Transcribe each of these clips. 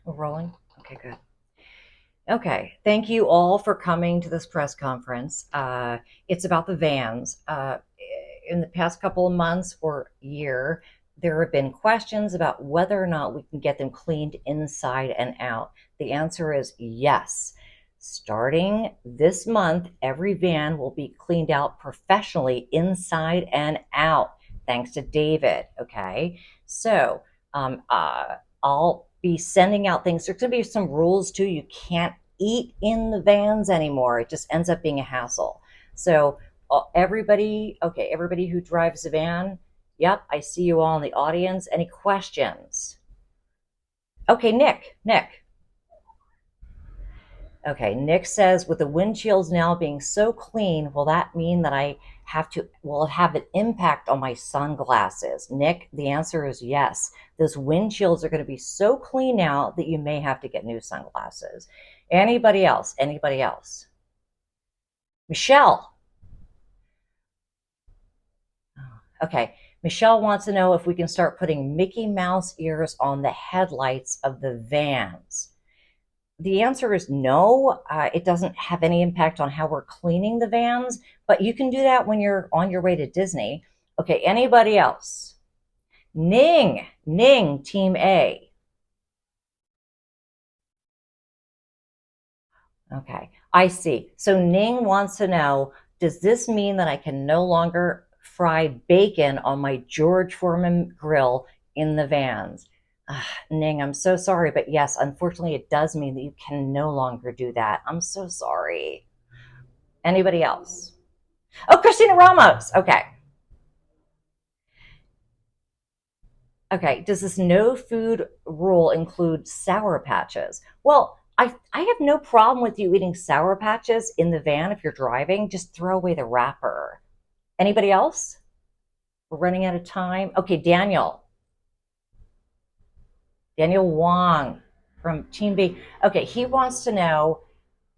We're rolling? Okay, good. Okay, thank you all for coming to this press conference. It's about the vans. In the past couple of months or year, there have been questions about whether or not we can get them cleaned inside and out. The answer is yes. Starting this month, every van will be cleaned out professionally inside and out, thanks to David. Okay, so I'll be sending out things. There's going to be some rules too. You can't eat in the vans anymore. It just ends up being a hassle. So everybody who drives a van, yep, I see you all in the audience. Any questions? Okay, Nick. Okay, Nick says, with the windshields now being so clean, will that mean that will it have an impact on my sunglasses? Nick, the answer is yes. Those windshields are going to be so clean now that you may have to get new sunglasses. Anybody else? Anybody else? Michelle. Okay, Michelle wants to know if we can start putting Mickey Mouse ears on the headlights of the vans. The answer is no. It doesn't have any impact on how we're cleaning the vans, but you can do that when you're on your way to Disney. Okay, anybody else? Ning, Team A. Okay, I see. So Ning wants to know, does this mean that I can no longer fry bacon on my George Foreman grill in the vans? Ning, I'm so sorry, but yes, unfortunately, it does mean that you can no longer do that. I'm so sorry. Anybody else? Oh, Christina Ramos. Okay. Okay. Does this no food rule include Sour Patches? Well, I have no problem with you eating Sour Patches in the van if you're driving. Just throw away the wrapper. Anybody else? We're running out of time. Okay, Daniel. Daniel Wong from Team B. Okay, he wants to know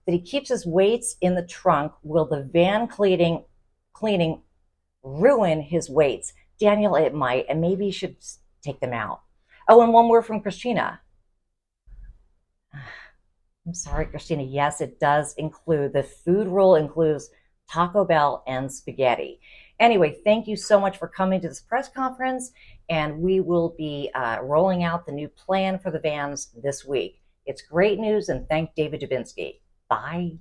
that he keeps his weights in the trunk. Will the van cleaning ruin his weights? Daniel, it might, and maybe you should take them out. Oh, and one word from Christina. I'm sorry, Christina. Yes, it does include, the food rule includes Taco Bell and spaghetti. Anyway, thank you so much for coming to this press conference, and we will be rolling out the new plan for the vans this week. It's great news, and thank David Dubinsky. Bye.